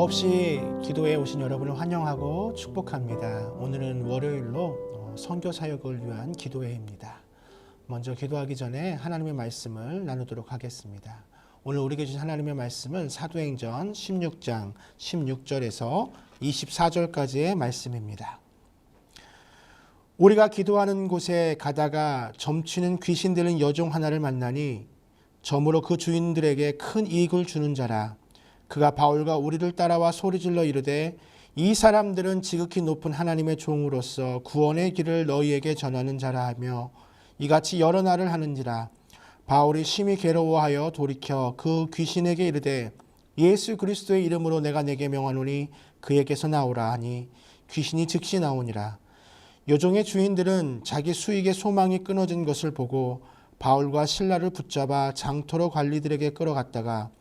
없이 기도에 오신 여러분을 환영하고 축복합니다. 오늘은 월요일로 선교 사역을 위한 기도회입니다. 먼저 기도하기 전에 하나님의 말씀을 나누도록 하겠습니다. 오늘 우리에게 주신 하나님의 말씀은 사도행전 16장 16절에서 24절까지의 말씀입니다. 우리가 기도하는 곳에 가다가 점치는 귀신 들린 여종 하나를 만나니 점으로 그 주인들에게 큰 이익을 주는 자라. 그가 바울과 우리를 따라와 소리질러 이르되 이 사람들은 지극히 높은 하나님의 종으로서 구원의 길을 너희에게 전하는 자라 하며 이같이 여러 날을 하는지라. 바울이 심히 괴로워하여 돌이켜 그 귀신에게 이르되 예수 그리스도의 이름으로 내가 내게 명하노니 그에게서 나오라 하니 귀신이 즉시 나오니라. 여종의 주인들은 자기 수익의 소망이 끊어진 것을 보고 바울과 실라를 붙잡아 장터로 관리들에게 끌어갔다가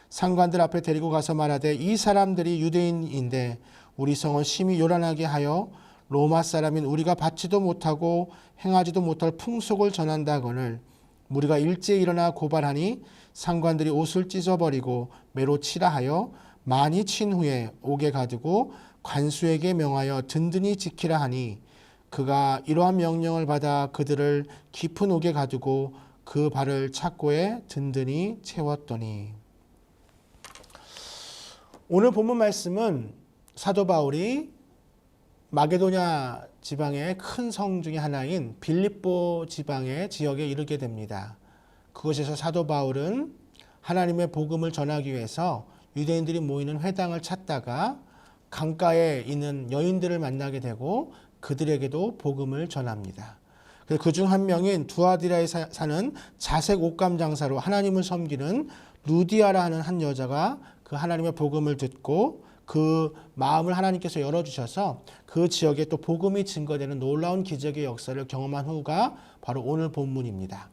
상관들 앞에 데리고 가서 말하되 이 사람들이 유대인인데 우리 성을 심히 요란하게 하여 로마 사람인 우리가 받지도 못하고 행하지도 못할 풍속을 전한다 하거늘 우리가 일제히 일어나 고발하니 상관들이 옷을 찢어버리고 매로 치라 하여 많이 친 후에 옥에 가두고 관수에게 명하여 든든히 지키라 하니 그가 이러한 명령을 받아 그들을 깊은 옥에 가두고 그 발을 착고에 든든히 채웠더니. 오늘 본문 말씀은 사도 바울이 마게도냐 지방의 큰 성 중에 하나인 빌립보 지방의 지역에 이르게 됩니다. 그곳에서 사도 바울은 하나님의 복음을 전하기 위해서 유대인들이 모이는 회당을 찾다가 강가에 있는 여인들을 만나게 되고 그들에게도 복음을 전합니다. 그중 한 명인 두아디라에 사는 자색 옷감 장사로 하나님을 섬기는 루디아라 하는 한 여자가 그 하나님의 복음을 듣고 그 마음을 하나님께서 열어주셔서 그 지역에 또 복음이 증거되는 놀라운 기적의 역사를 경험한 후가 바로 오늘 본문입니다.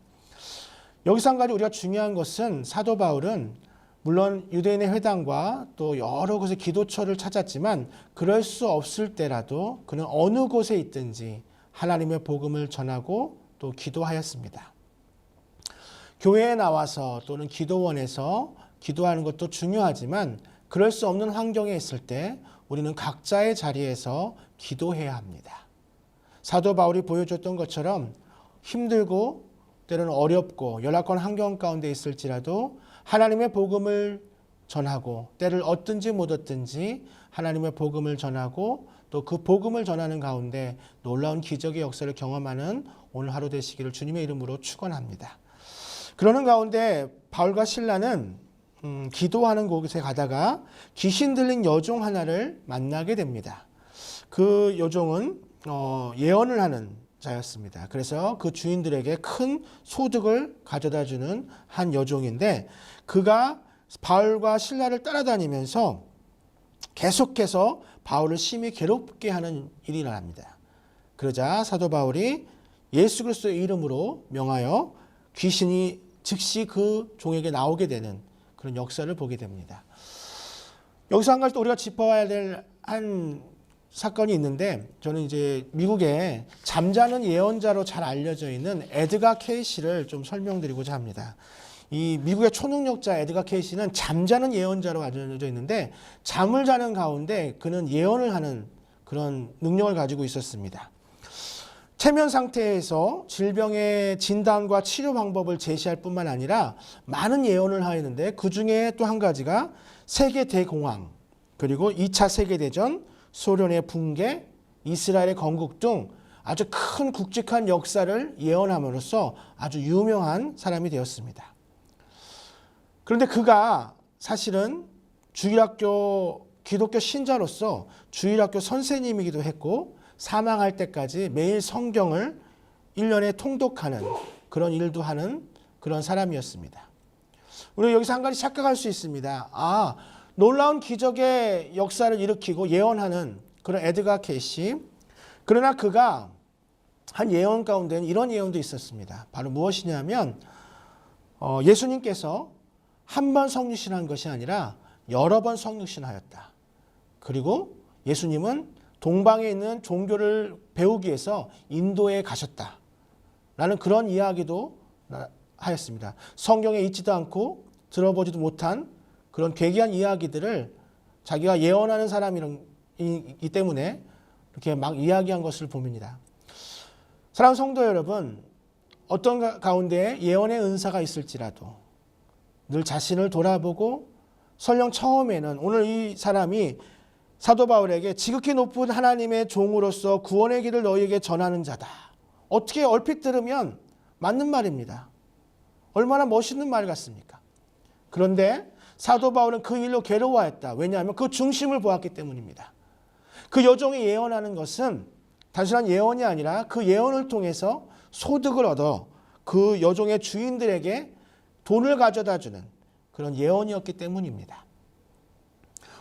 여기서 한 가지 우리가 중요한 것은 사도 바울은 물론 유대인의 회당과 또 여러 곳의 기도처를 찾았지만 그럴 수 없을 때라도 그는 어느 곳에 있든지 하나님의 복음을 전하고 또 기도하였습니다. 교회에 나와서 또는 기도원에서 기도하는 것도 중요하지만 그럴 수 없는 환경에 있을 때 우리는 각자의 자리에서 기도해야 합니다. 사도 바울이 보여줬던 것처럼 힘들고 때로는 어렵고 열악한 환경 가운데 있을지라도 하나님의 복음을 전하고 때를 얻든지 못 얻든지 하나님의 복음을 전하고 또 그 복음을 전하는 가운데 놀라운 기적의 역사를 경험하는 오늘 하루 되시기를 주님의 이름으로 축원합니다. 그러는 가운데 바울과 실라는 기도하는 곳에 가다가 귀신 들린 여종 하나를 만나게 됩니다. 그 여종은 예언을 하는 자였습니다. 그래서 그 주인들에게 큰 소득을 가져다 주는 한 여종인데 그가 바울과 실라를 따라다니면서 계속해서 바울을 심히 괴롭게 하는 일이 일어납니다. 그러자 사도 바울이 예수 그리스도의 이름으로 명하여 귀신이 즉시 그 종에게 나오게 되는 그런 역사를 보게 됩니다. 여기서 한 가지 또 우리가 짚어봐야 될 한 사건이 있는데 저는 이제 미국의 잠자는 예언자로 잘 알려져 있는 에드가 케이시를 좀 설명드리고자 합니다. 이 미국의 초능력자 에드가 케이시는 잠자는 예언자로 알려져 있는데 잠을 자는 가운데 그는 예언을 하는 그런 능력을 가지고 있었습니다. 체면 상태에서 질병의 진단과 치료 방법을 제시할 뿐만 아니라 많은 예언을 하였는데 그 중에 또 한 가지가 세계 대공황 그리고 2차 세계대전, 소련의 붕괴, 이스라엘의 건국 등 아주 큰 굵직한 역사를 예언함으로써 아주 유명한 사람이 되었습니다. 그런데 그가 사실은 주일학교 기독교 신자로서 주일학교 선생님이기도 했고 사망할 때까지 매일 성경을 1년에 통독하는 그런 일도 하는 그런 사람이었습니다. 우리가 여기서 한 가지 착각할 수 있습니다. 놀라운 기적의 역사를 일으키고 예언하는 그런 에드가 케이시. 그러나 그가 한 예언 가운데는 이런 예언도 있었습니다. 바로 무엇이냐면 예수님께서 한 번 성육신한 것이 아니라 여러 번 성육신하였다. 그리고 예수님은 동방에 있는 종교를 배우기 위해서 인도에 가셨다. 라는 그런 이야기도 하였습니다. 성경에 있지도 않고 들어보지도 못한 그런 괴기한 이야기들을 자기가 예언하는 사람이기 때문에 이렇게 막 이야기한 것을 봅니다. 사랑하는 성도 여러분, 어떤 가운데 예언의 은사가 있을지라도 늘 자신을 돌아보고 설령 처음에는 오늘 이 사람이 사도 바울에게 지극히 높은 하나님의 종으로서 구원의 길을 너희에게 전하는 자다. 어떻게 얼핏 들으면 맞는 말입니다. 얼마나 멋있는 말 같습니까? 그런데 사도 바울은 그 일로 괴로워했다. 왜냐하면 그 중심을 보았기 때문입니다. 그 여종이 예언하는 것은 단순한 예언이 아니라 그 예언을 통해서 소득을 얻어 그 여종의 주인들에게 돈을 가져다 주는 그런 예언이었기 때문입니다.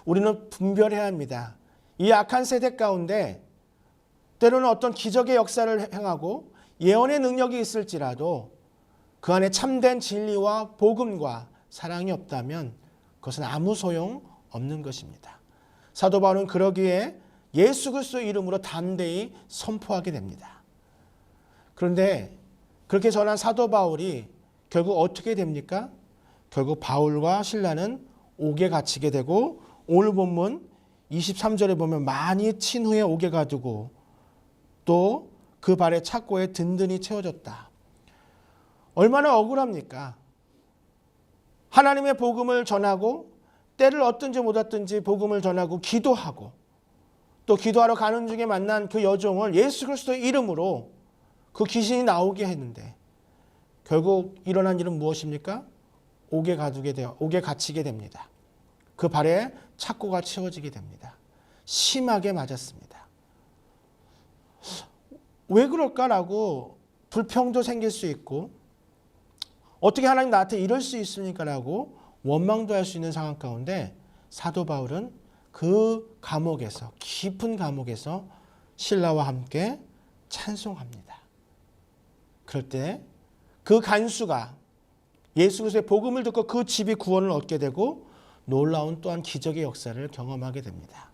우리는 분별해야 합니다. 이 악한 세대 가운데 때로는 어떤 기적의 역사를 행하고 예언의 능력이 있을지라도 그 안에 참된 진리와 복음과 사랑이 없다면 그것은 아무 소용 없는 것입니다. 사도 바울은 그러기에 예수 그리스도의 이름으로 담대히 선포하게 됩니다. 그런데 그렇게 전한 사도 바울이 결국 어떻게 됩니까? 결국 바울과 실라는 옥에 갇히게 되고 오늘 본문 23절에 보면 많이 친 후에 옥에 가두고 또 그 발에 착고에 든든히 채워졌다. 얼마나 억울합니까? 하나님의 복음을 전하고 때를 얻든지 못 얻든지 복음을 전하고 기도하고 또 기도하러 가는 중에 만난 그 여종을 예수 그리스도의 이름으로 그 귀신이 나오게 했는데 결국 일어난 일은 무엇입니까? 옥에 갇히게 됩니다. 그 발에 착고가 채워지게 됩니다. 심하게 맞았습니다. 왜 그럴까라고 불평도 생길 수 있고 어떻게 하나님 나한테 이럴 수 있습니까라고 원망도 할 수 있는 상황 가운데 사도 바울은 그 감옥에서 깊은 감옥에서 실라와 함께 찬송합니다. 그럴 때 그 간수가 예수 그리스도의 복음을 듣고 그 집이 구원을 얻게 되고 놀라운 또한 기적의 역사를 경험하게 됩니다.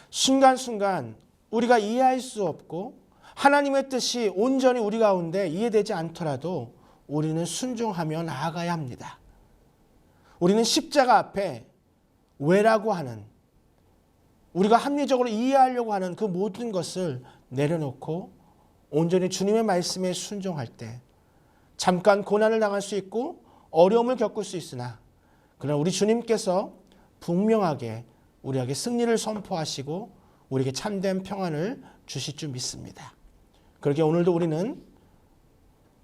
순간순간 우리가 이해할 수 없고 하나님의 뜻이 온전히 우리 가운데 이해되지 않더라도 우리는 순종하며 나아가야 합니다. 우리는 십자가 앞에 왜라고 하는 우리가 합리적으로 이해하려고 하는 그 모든 것을 내려놓고 온전히 주님의 말씀에 순종할 때 잠깐 고난을 당할 수 있고 어려움을 겪을 수 있으나 그러나 우리 주님께서 분명하게 우리에게 승리를 선포하시고 우리에게 참된 평안을 주실 줄 믿습니다. 그렇게 오늘도 우리는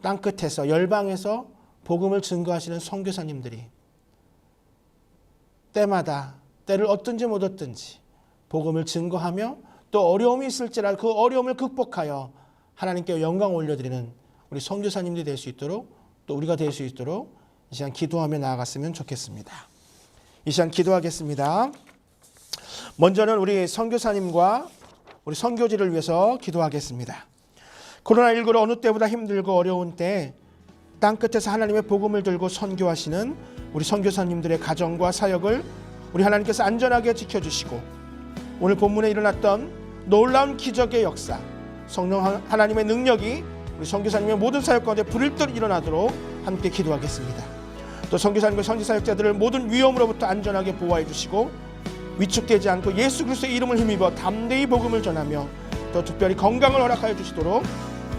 땅끝에서 열방에서 복음을 증거하시는 선교사님들이 때마다 때를 얻든지 못 얻든지 복음을 증거하며 또 어려움이 있을지라도 그 어려움을 극복하여 하나님께 영광 올려드리는 우리 선교사님들이 될 수 있도록 또 우리가 될 수 있도록 이 시간 기도하며 나아갔으면 좋겠습니다. 이 시간 기도하겠습니다. 먼저는 우리 선교사님과 우리 선교지를 위해서 기도하겠습니다. 코로나19로 어느 때보다 힘들고 어려운 때 땅끝에서 하나님의 복음을 들고 선교하시는 우리 선교사님들의 가정과 사역을 우리 하나님께서 안전하게 지켜주시고 오늘 본문에 일어났던 놀라운 기적의 역사 성령 하나님의 능력이 우리 선교사님의 모든 사역 가운데 불을 떠 일어나도록 함께 기도하겠습니다. 또 선교사님과 선지사역자들을 모든 위험으로부터 안전하게 보호해 주시고 위축되지 않고 예수 그리스도의 이름을 힘입어 담대히 복음을 전하며 또 특별히 건강을 허락하여 주시도록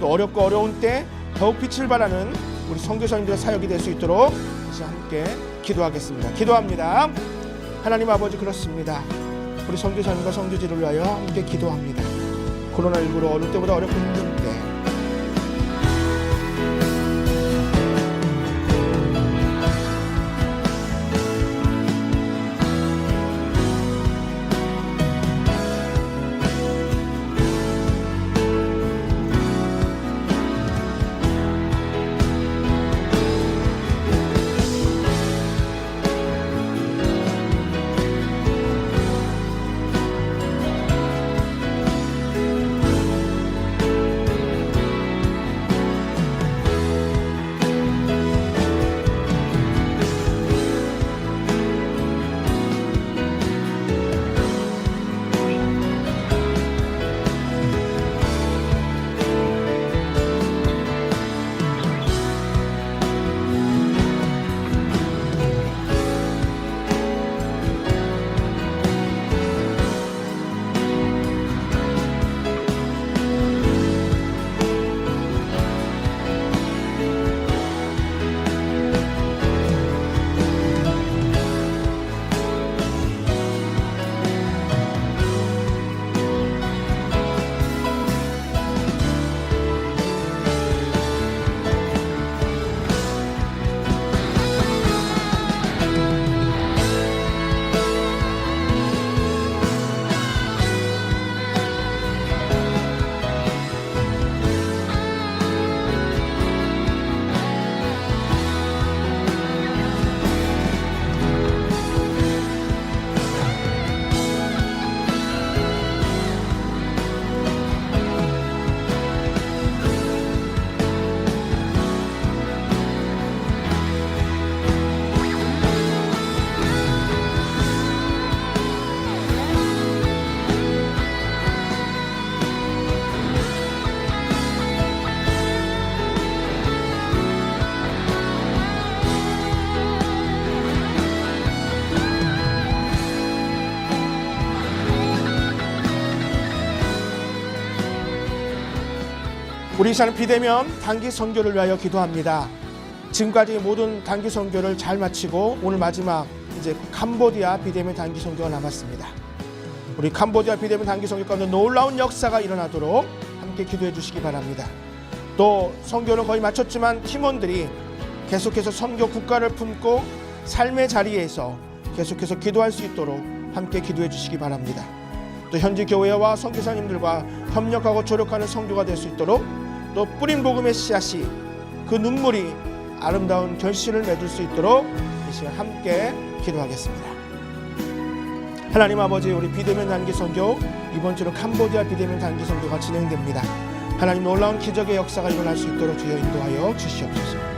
또 어렵고 어려운 때 더욱 빛을 발하는 우리 선교사님들의 사역이 될 수 있도록 이제 함께 기도하겠습니다. 기도합니다. 하나님 아버지 그렇습니다. 우리 선교사님과 선교지를 위하여 함께 기도합니다. 코로나19로 어느 때보다 어렵고 힘든 때 우리 시간은 비대면 단기 선교를 위하여 기도합니다. 지금까지 모든 단기 선교를 잘 마치고 오늘 마지막 이제 캄보디아 비대면 단기 선교가 남았습니다. 우리 캄보디아 비대면 단기 선교 가운데 놀라운 역사가 일어나도록 함께 기도해 주시기 바랍니다. 또 선교는 거의 마쳤지만 팀원들이 계속해서 선교 국가를 품고 삶의 자리에서 계속해서 기도할 수 있도록 함께 기도해 주시기 바랍니다. 또 현지 교회와 선교사님들과 협력하고 조력하는 선교가 될 수 있도록 또 뿌린 복음의 씨앗이 그 눈물이 아름다운 결실을 맺을 수 있도록 이 시간 함께 기도하겠습니다. 하나님 아버지, 우리 비대면 단기 선교 이번 주는 캄보디아 비대면 단기 선교가 진행됩니다. 하나님 놀라운 기적의 역사가 일어날 수 있도록 주여 인도하여 주시옵소서.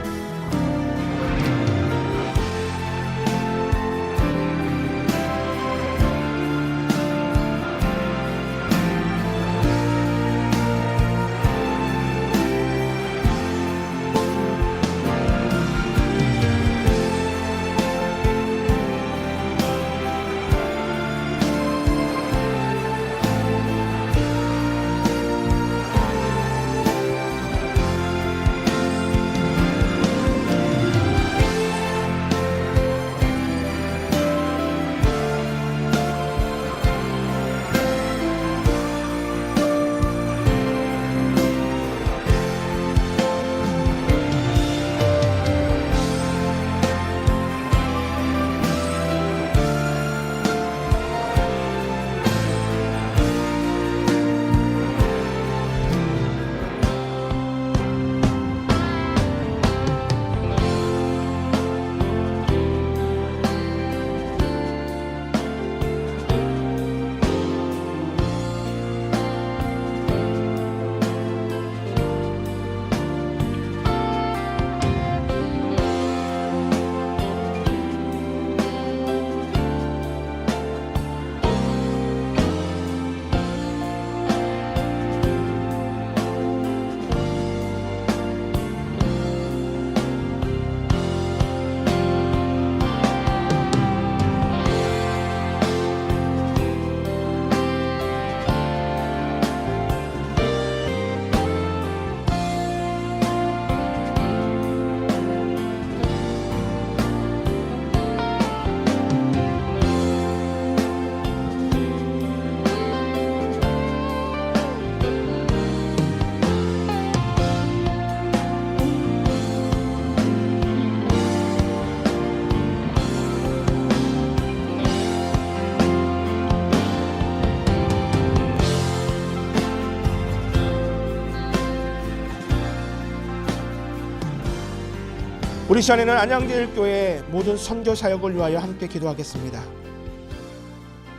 우리 시간에는 안양제일교회 모든 선교 사역을 위하여 함께 기도하겠습니다.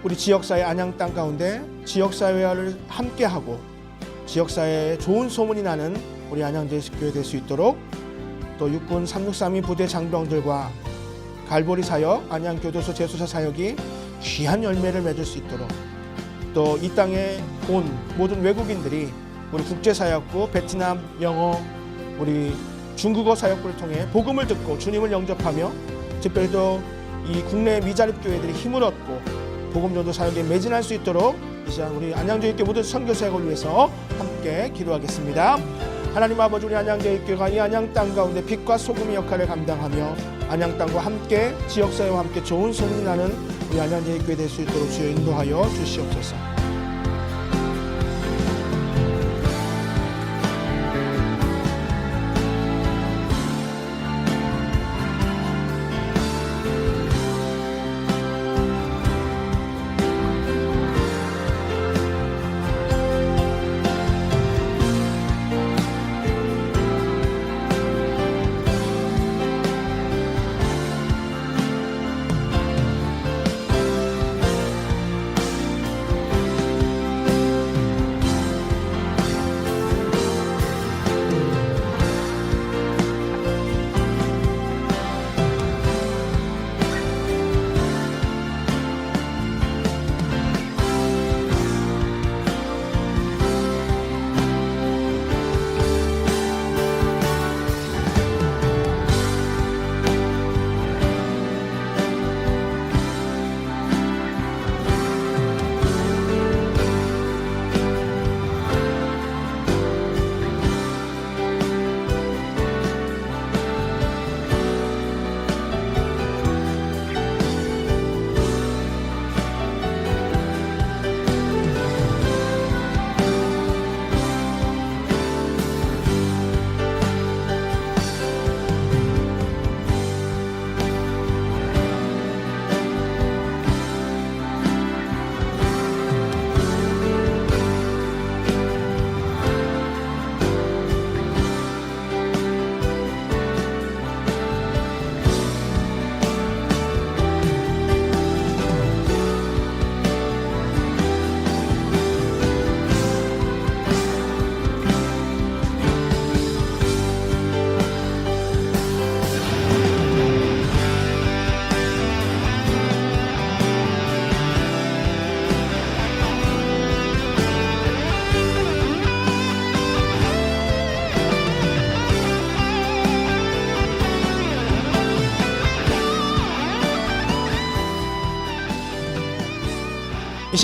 우리 지역사회 안양 땅 가운데 지역사회를 함께하고 지역사회에 좋은 소문이 나는 우리 안양제일교회 될 수 있도록 또 육군 363이 부대 장병들과 갈보리 사역, 안양교도소 재수사 사역이 귀한 열매를 맺을 수 있도록 또 이 땅에 온 모든 외국인들이 우리 국제사역부, 베트남, 영어, 우리 중국어 사역부를 통해 복음을 듣고 주님을 영접하며 특별히 또 이 국내 미자립 교회들이 힘을 얻고 복음 전도 사역에 매진할 수 있도록 이 시간 우리 안양제일교회 모든 선교 사역을 위해서 함께 기도하겠습니다. 하나님 아버지, 우리 안양제일교회가 이 안양 땅 가운데 빛과 소금의 역할을 감당하며 안양 땅과 함께 지역사회와 함께 좋은 소문이 나는 우리 안양제일교회 될 수 있도록 주여 인도하여 주시옵소서.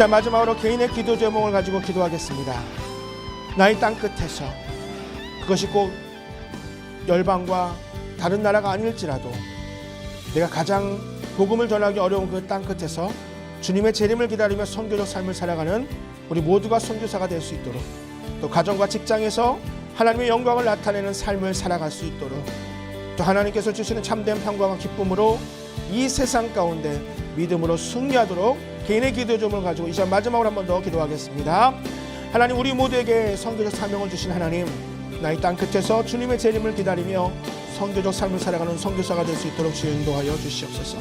시간 마지막으로 개인의 기도 제목을 가지고 기도하겠습니다. 나의 땅 끝에서, 그것이 꼭 열방과 다른 나라가 아닐지라도 내가 가장 복음을 전하기 어려운 그 땅 끝에서 주님의 재림을 기다리며 선교적 삶을 살아가는 우리 모두가 선교사가 될 수 있도록, 또 가정과 직장에서 하나님의 영광을 나타내는 삶을 살아갈 수 있도록, 또 하나님께서 주시는 참된 평강과 기쁨으로 이 세상 가운데 믿음으로 승리하도록 개인의 기도 제목을 가지고 이 시간 마지막으로 한 번 더 기도하겠습니다. 하나님, 우리 모두에게 선교적 사명을 주신 하나님, 나의 땅 끝에서 주님의 재림을 기다리며 선교적 삶을 살아가는 선교사가 될 수 있도록 주여 인도하여 주시옵소서.